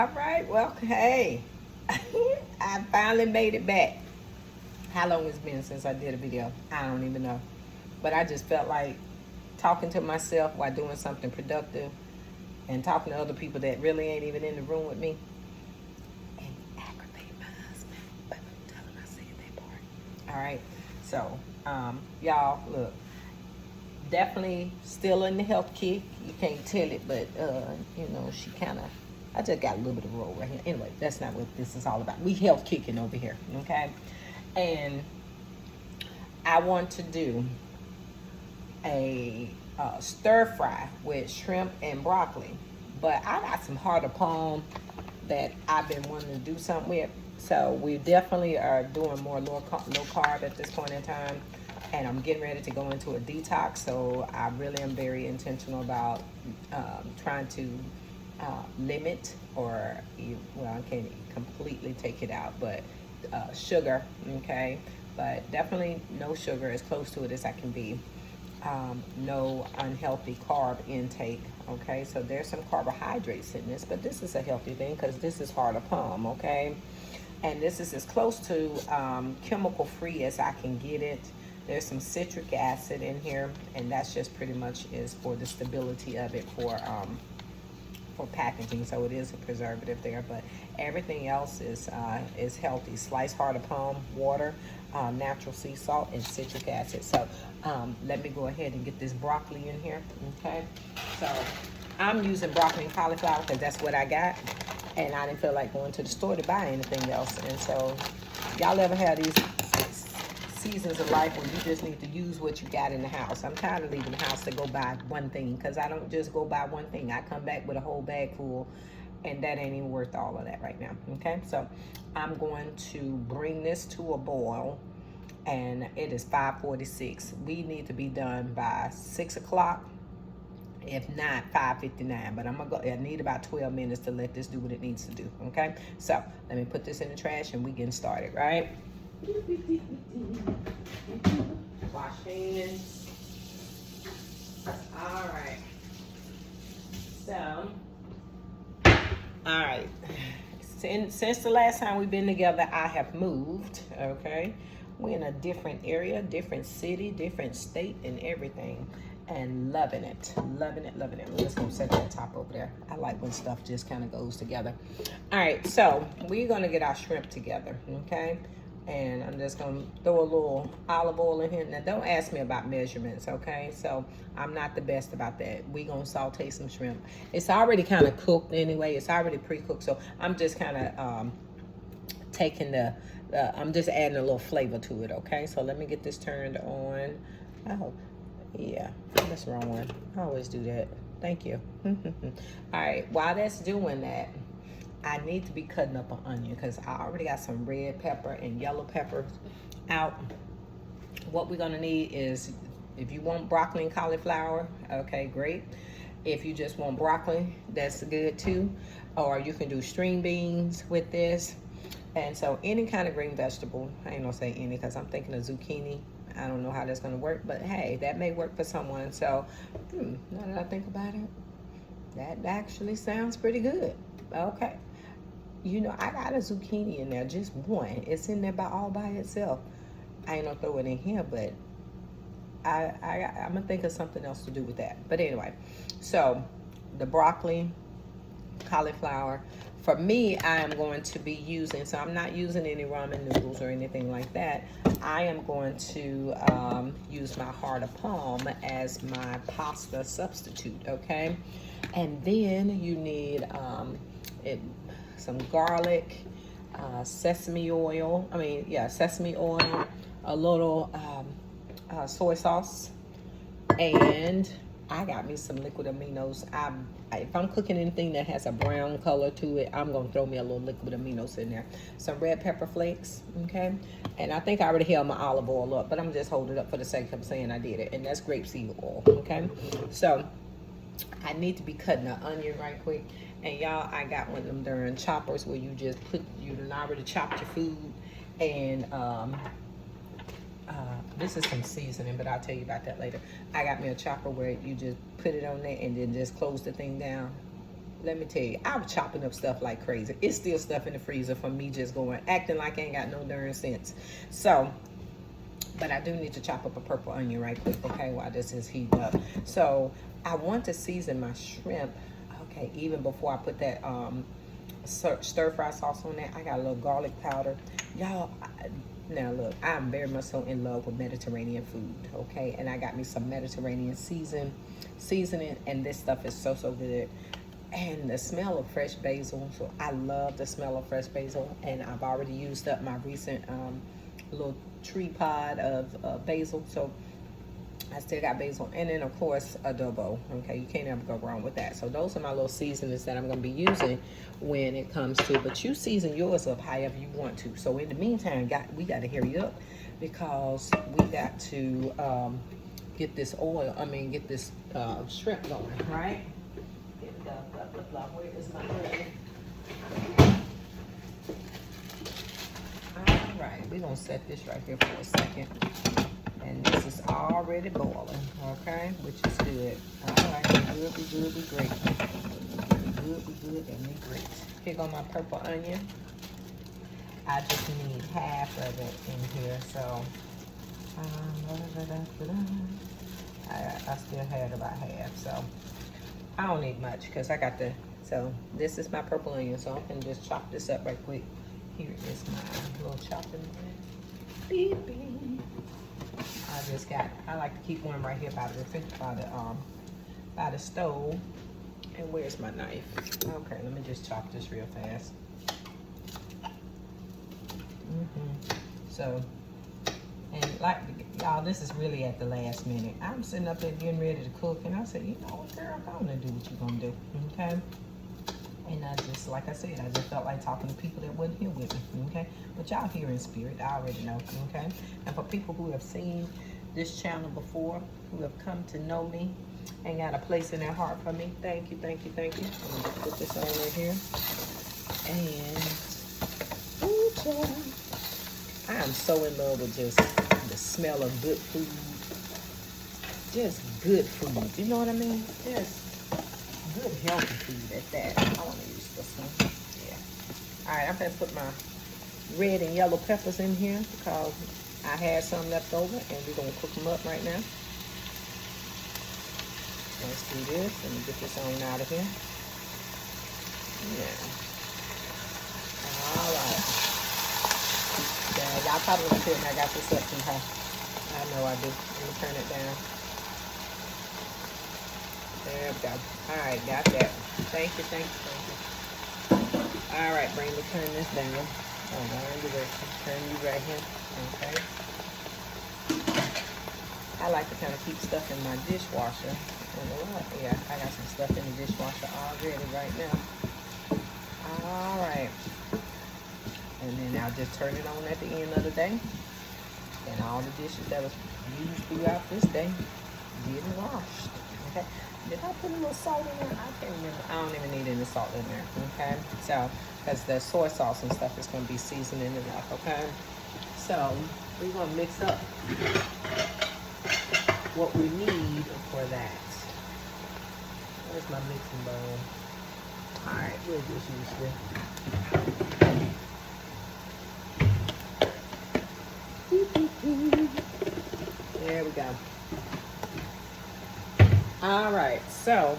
All right, well, hey, I finally made it back. How long it's been since I did a video? I don't even know. But I just felt like talking to myself while doing something productive and talking to other people that really ain't even in the room with me and aggravate my husband. But tell him I said that part. All right, so y'all, look, definitely still in the health kick. You can't tell it, but she kind of. I just got a little bit of roll right here. Anyway, that's not what this is all about. We health kicking over here, okay? And I want to do a stir fry with shrimp and broccoli, but I got some heart of palm that I've been wanting to do something with. So we definitely are doing more low carb at this point in time, and I'm getting ready to go into a detox. So I really am very intentional about trying to limit, or well, I can't completely take it out, but sugar, okay? But definitely no sugar, as close to it as I can be. No unhealthy carb intake, okay? So there's some carbohydrates in this, but this is a healthy thing because this is heart of palm, okay? And this is as close to chemical free as I can get it. There's some citric acid in here, and that's just pretty much is for the stability of it for packaging, so it is a preservative there, but everything else is healthy. Sliced heart of palm, water, natural sea salt, and citric acid. So let me go ahead and get this broccoli in here, okay? So I'm using broccoli and cauliflower because that's what I got, and I didn't feel like going to the store to buy anything else. And so y'all ever have these seasons of life where you just need to use what you got in the house? I'm tired of leaving the house to go buy one thing, because I don't just go buy one thing. I come back with a whole bag full, and that ain't even worth all of that right now, okay? So I'm going to bring this to a boil, and it is 5:46. We need to be done by 6 o'clock, if not 5:59, but I need about 12 minutes to let this do what it needs to do, okay? So let me put this in the trash and we getting started, right? Wash hands. All right. So, all right. Since the last time we've been together, I have moved, okay? We're in a different area, different city, different state, and everything. And loving it, loving it, loving it. Let's go set that top over there. I like when stuff just kind of goes together. All right, so we're going to get our shrimp together, okay? And I'm just gonna throw a little olive oil in here. Now don't ask me about measurements, okay? So I'm not the best about that. We gonna saute some shrimp. It's already kind of cooked anyway. It's already pre-cooked, so I'm just kind of taking I'm just adding a little flavor to it, okay? So let me get this turned on. Oh, yeah, that's the wrong one. I always do that. Thank you. All right, while that's doing that, I need to be cutting up an onion because I already got some red pepper and yellow pepper out. What we're gonna need is, if you want broccoli and cauliflower, okay, great. If you just want broccoli, that's good too. Or you can do string beans with this. And so any kind of green vegetable, I ain't gonna say any because I'm thinking of zucchini. I don't know how that's gonna work, but hey, that may work for someone. So now that I think about it, that actually sounds pretty good. Okay. You know, I got a zucchini in there, just one. It's in there all by itself. I ain't gonna throw it in here, but I'm gonna think of something else to do with that. But anyway, so the broccoli, cauliflower. For me, I am going to be using, so I'm not using any ramen noodles or anything like that. I am going to use my heart of palm as my pasta substitute, okay? And then you need some garlic, sesame oil, a little soy sauce, and I got me some liquid aminos. If I'm cooking anything that has a brown color to it, I'm gonna throw me a little liquid aminos in there. Some red pepper flakes, okay? And I think I already held my olive oil up, but I'm just holding it up for the sake of saying I did it. And that's grapeseed oil, okay? So I need to be cutting an onion right quick. And y'all, I got one of them darn choppers where you just you already chopped your food. And this is some seasoning, but I'll tell you about that later. I got me a chopper where you just put it on there and then just close the thing down. let me tell you, I'm chopping up stuff like crazy. It's still stuff in the freezer from me just acting like I ain't got no darn sense. So, but I do need to chop up a purple onion right quick, okay, while this is heating up. So I want to season my shrimp, okay, even before I put that stir fry sauce on that. I got a little garlic powder. Y'all, now look, I'm very much so in love with Mediterranean food, okay? And I got me some Mediterranean seasoning, and this stuff is so, so good. And the smell of fresh basil, so I love the smell of fresh basil, and I've already used up my recent little tree pod of basil, so I still got basil, and then of course adobo. Okay, you can't ever go wrong with that. So those are my little seasonings that I'm gonna be using when it comes to, but you season yours up however you want to. So in the meantime, we got to hurry up because we got to get this get this shrimp going, right? Where is my bread? All right, we're gonna set this right here for a second. And this is already boiling, okay? Which is good. All right, be good, be good, be great. Be good, be good, and be great. Here go my purple onion. I just need half of it in here, so I still had about half, so I don't need much because I got so this is my purple onion, so I can just chop this up right quick. Here is my little chopping board. Beep, beep. I like to keep one right here by the stove. And where's my knife? Okay, let me just chop this real fast. So, and like y'all, this is really at the last minute. I'm sitting up there getting ready to cook, and I said, you know what, girl, I'm gonna do what you're gonna do, okay? And I just, like I said, I just felt like talking to people that wasn't here with me, okay? But y'all here in spirit, I already know, okay? And for people who have seen this channel before, who have come to know me and got a place in their heart for me, thank you, thank you, thank you. I'm gonna put this on right here. And, ooh, child, I am so in love with just the smell of good food. Just good food, you know what I mean? Just good healthy food at that. I want to use this one. Yeah. All right, I'm gonna put my red and yellow peppers in here because I had some left over, and we're gonna cook them up right now. Let's do this. Let me get this on out of here. Yeah. All right. Yeah, y'all probably gonna tell me I got this up too high. I know I do. Let me turn it down. There we go. All right, got that. Thank you, thank you, thank you. All right, Brandy, turn this down. Oh, turn you right here. Okay. I like to kind of keep stuff in my dishwasher. Yeah, I got some stuff in the dishwasher already right now. All right. And then I'll just turn it on at the end of the day. And all the dishes that was used throughout this day getting washed. Okay. Did I put a little salt in there? I can't remember. I don't even need any salt in there. Okay. So, because the soy sauce and stuff is going to be seasoning enough. Okay. So, we're going to mix up what we need for that. Where's my mixing bowl? All right. We'll just use this. There we go. All right, so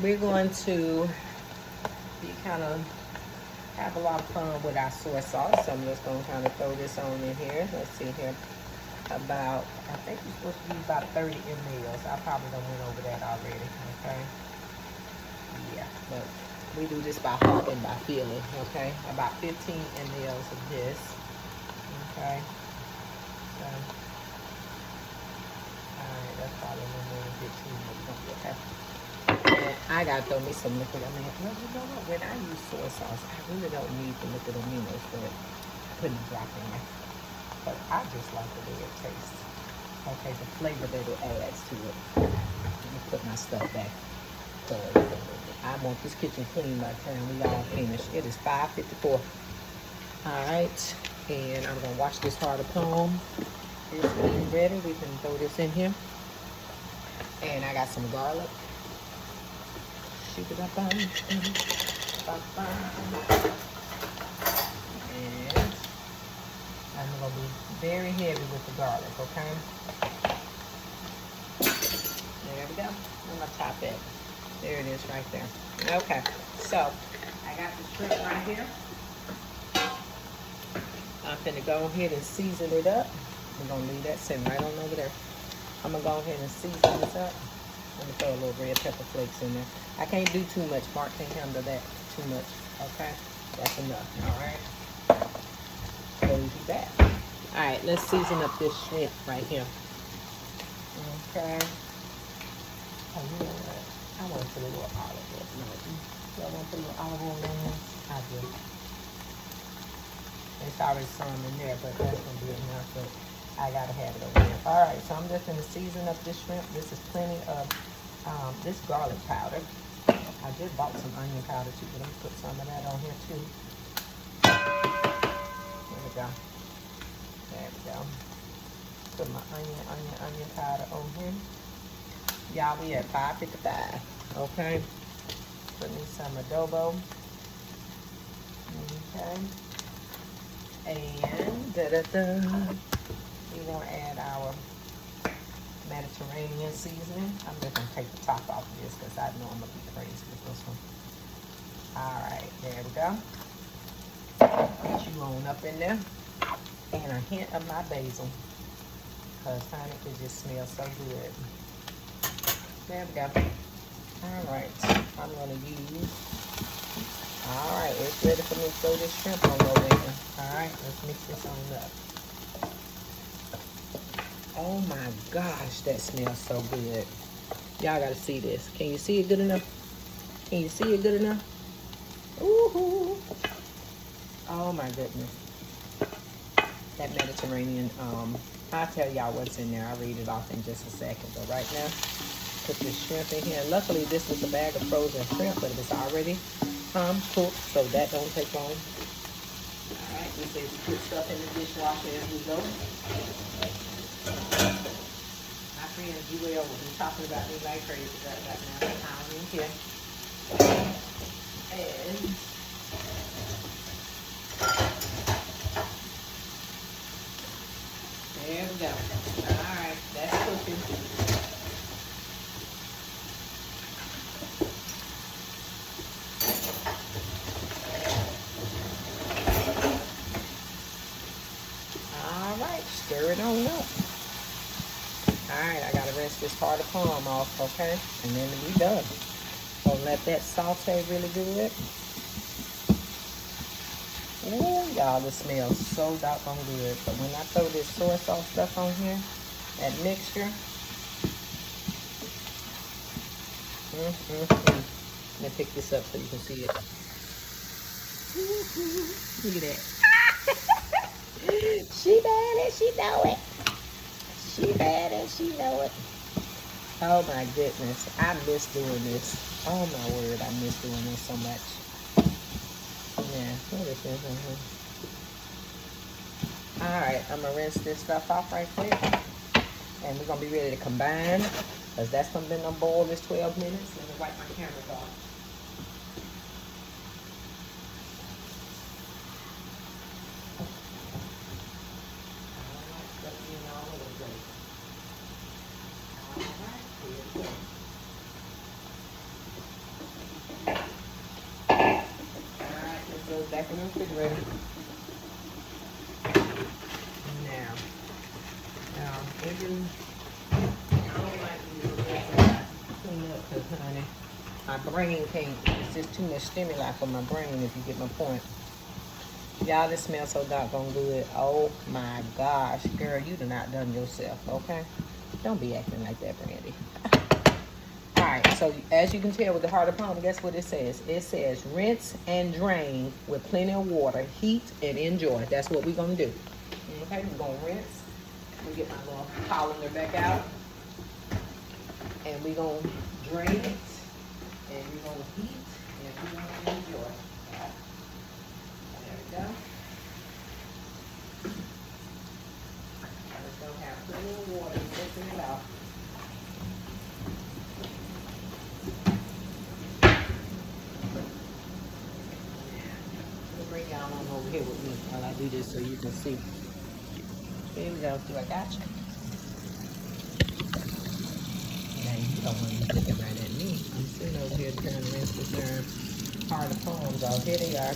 we're going to have a lot of fun with our soy sauce. So I'm just going to kind of throw this on in here. Let's see here. I think you're supposed to use about 30 mLs. I probably done went over that already, okay? Yeah, but we do this by heart and by feeling, okay? About 15 mLs of this, okay? So, alright, that's probably a little more than 15, but we're going to be okay. And I got to throw me some liquid aminos. Well, you know what? When I use soy sauce, I really don't need the liquid aminos for it. Put a drop in there. But I just like the way it tastes. Okay, the flavor that it adds to it. Let me put my stuff back. I want this kitchen clean by the time we all finish. It is 5:54. Alright, and I'm going to wash this heart of palm. It's getting ready. We can throw this in here. And I got some garlic. And I'm gonna be very heavy with the garlic, okay? There we go. I'm gonna top it. There it is right there. Okay, so I got the shrimp right here. I'm finna go ahead and season it up. We're gonna leave that sitting right on over there. I'm gonna go ahead and season this up. I'm gonna throw a little red pepper flakes in there. I can't do too much. Mark can't handle that too much. Okay, that's enough. All right. Close you back. All right, let's season up this shrimp right here. Okay. Oh, you know what? I want to put a little olive oil. No, do I want to put a little olive oil in there? I do. It's already some in there, but that's gonna be enough. But I gotta have it over there. All right, so I'm just gonna season up this shrimp. This is plenty of this garlic powder. I just bought some onion powder too, but I'm gonna put some of that on here too. There we go. There we go. Put my onion powder on here. Y'all, we at 5:55. Okay. Put me some adobo. Okay. And we're gonna add our Mediterranean seasoning. I'm just gonna take the top off of this because I know I'm gonna be crazy with this one. All right, there we go. Put you on up in there. And a hint of my basil. Because honey, it just smells so good. There we go. All right, I'm gonna use. All right, it's ready for me to throw this shrimp on over there. All right, let's mix this on up. Oh my gosh, that smells so good. Y'all gotta see this. Can you see it good enough? Can you see it good enough? Ooh. Oh my goodness. That Mediterranean, I'll tell y'all what's in there. I'll read it off in just a second. But right now, put this shrimp in here. Luckily, this was a bag of frozen shrimp, but it was already cooked, so that don't take long. All right, we say we put stuff in the dishwasher as we go. My friend Jewel will be talking about me like crazy right now. I don't even care. And there we go. All right, that's cooking. All right, stir it on up. All right, I gotta rinse this part of palm off, okay? And then we done. Gonna let that saute really good. Ooh, y'all, it smells so doggone good. But when I throw this soy sauce stuff on here, that mixture. Let me pick this up so you can see it. Look at that. She bad and she know it. She bad and she know it. Oh my goodness, I miss doing this. Oh my word, I miss doing this so much. Yeah, what is this in here? Alright, I'm gonna rinse this stuff off right quick. And we're gonna be ready to combine. Because that's gonna been on boil this 12 minutes. Let me wipe my cameras off. Back in the refrigerator. Now, every I don't like to clean up because, honey, my brain can't. It's just too much stimuli for my brain. If you get my point, y'all, this smells so doggone good. Oh my gosh, girl, you done outdone yourself. Okay, don't be acting like that, Brandy. Alright, so as you can tell with the heart of palm, guess what it says? It says rinse and drain with plenty of water, heat, and enjoy. That's what we're going to do. Okay, we're going to rinse. We'll get my little colander back out. And we're going to drain it. And we're going to heat. And we're going to enjoy. There we go. It's going to have plenty of water rinsing it out. bring y'all on over here with me while I do this so you can see. Here we go. Do I got you? Now you don't want to be looking right at me. I'm sitting over here trying to rinse this darn heart of poems off. Here they are.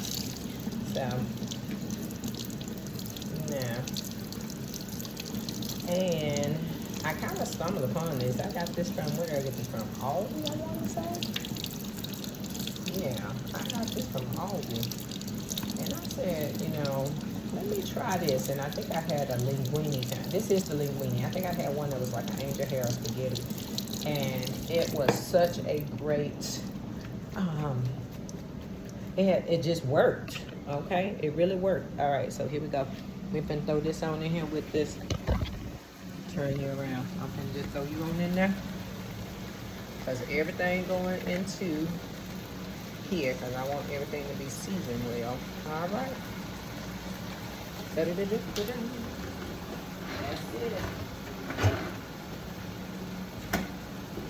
So, now. And I kind of stumbled upon this. I got this from, where did I get this from? Aldi, I want to say? Yeah, I got this from Aldi. And I said, you know, let me try this. And I think I had a linguine. This is the linguine. I think I had one that was like an angel hair spaghetti. And it was such a great, it just worked, okay? It really worked. All right, so here we go. We're gonna throw this on in here with this. Turn you around. I'm gonna just throw you on in there. Because everything going into here, because I want everything to be seasoned well. All right. That's it.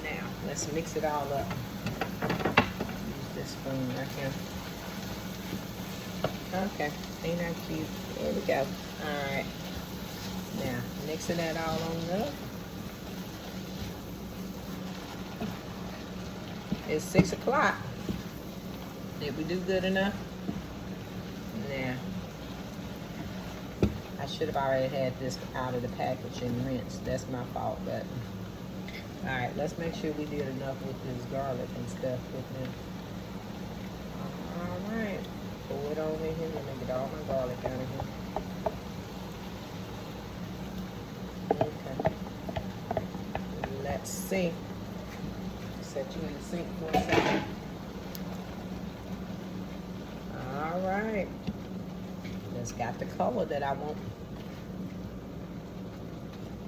Now, let's mix it all up. Use this spoon right here. Okay, ain't that cute? There we go. All right. Now, mixing that all on up. It's 6 o'clock. Did we do good enough? Nah. I should have already had this out of the package and rinsed. That's my fault, but all right, let's make sure we did enough with this garlic and stuff with it. All right, pull it over here. Let me get all my garlic out of here. Okay. Let's see. Set you in the sink for a second. All right. It's got the color that I want.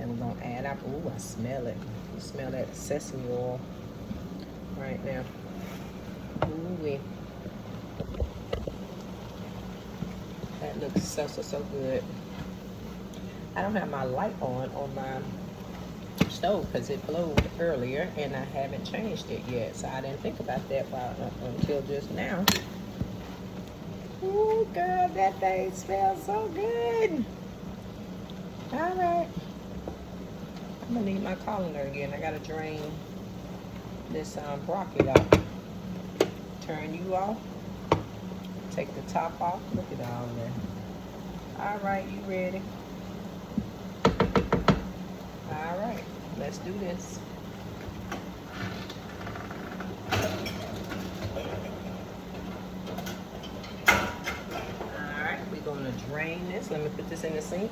And we're gonna add up. Ooh, I smell it. You smell that sesame oil right now. Ooh-wee. That looks so good. I don't have my light on my stove because it glowed earlier and I haven't changed it yet. So I didn't think about that until just now. Ooh, girl, that thing smells so good. All right. I'm gonna need my colander again. I gotta drain this broccoli off. Turn you off. Take the top off. Look at all that. All right, you ready? All right, let's do this. All right, we're gonna drain this. Let me put this in the sink.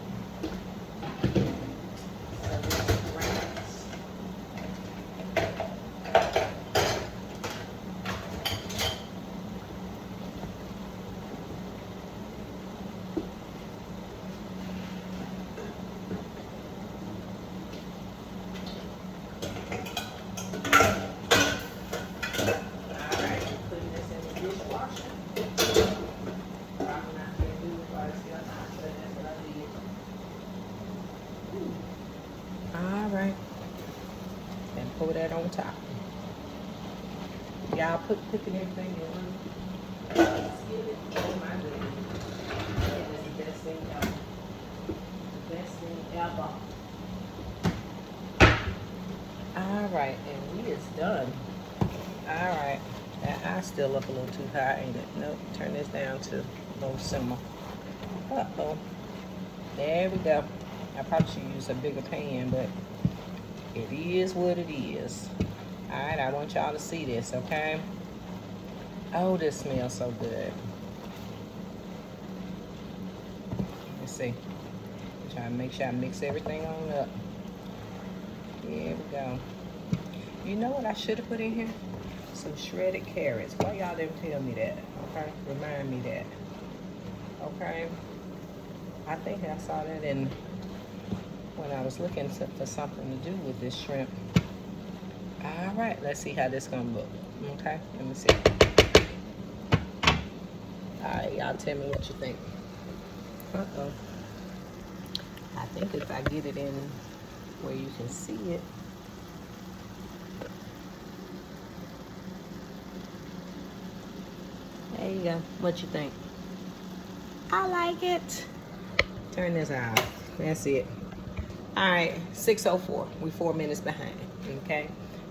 Pull that on top. Y'all cooking everything in one. Oh my goodness. That is the best thing ever. The best thing ever. Alright, and we is done. Alright. That eye's still up a little too high, ain't it? Nope. Turn this down to low simmer. Uh-oh. There we go. I probably should use a bigger pan, but it is what it is. All right, I want y'all to see this, okay? Oh, this smells so good. Let's see. Try to make sure I mix everything on up. Here we go. You know what I should have put in here? Some shredded carrots. Why y'all didn't tell me that? Okay, remind me that. Okay. I think I saw that in when I was looking for something to do with this shrimp. All right, let's see how this gonna look. Okay, let me see. All right, y'all tell me what you think. Uh-oh. I think if I get it in where you can see it. There you go. What you think? I like it. Turn this off. That's it. All right, 6:04. We 4 minutes behind. Okay,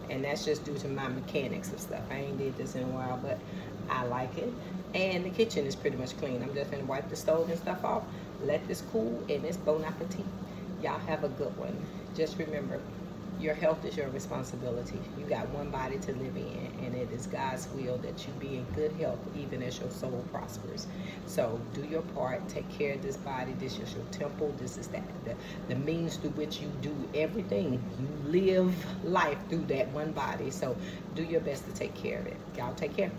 and that's just due to my mechanics of stuff. I ain't did this in a while, but I like it. And the kitchen is pretty much clean. I'm just gonna wipe the stove and stuff off. Let this cool, and it's bon appetit. Y'all have a good one. Just remember, your health is your responsibility. You got one body to live in, and it is God's will that you be in good health even as your soul prospers. So do your part. Take care of this body. This is your temple. This is the means through which you do everything. You live life through that one body. So do your best to take care of it. Y'all take care.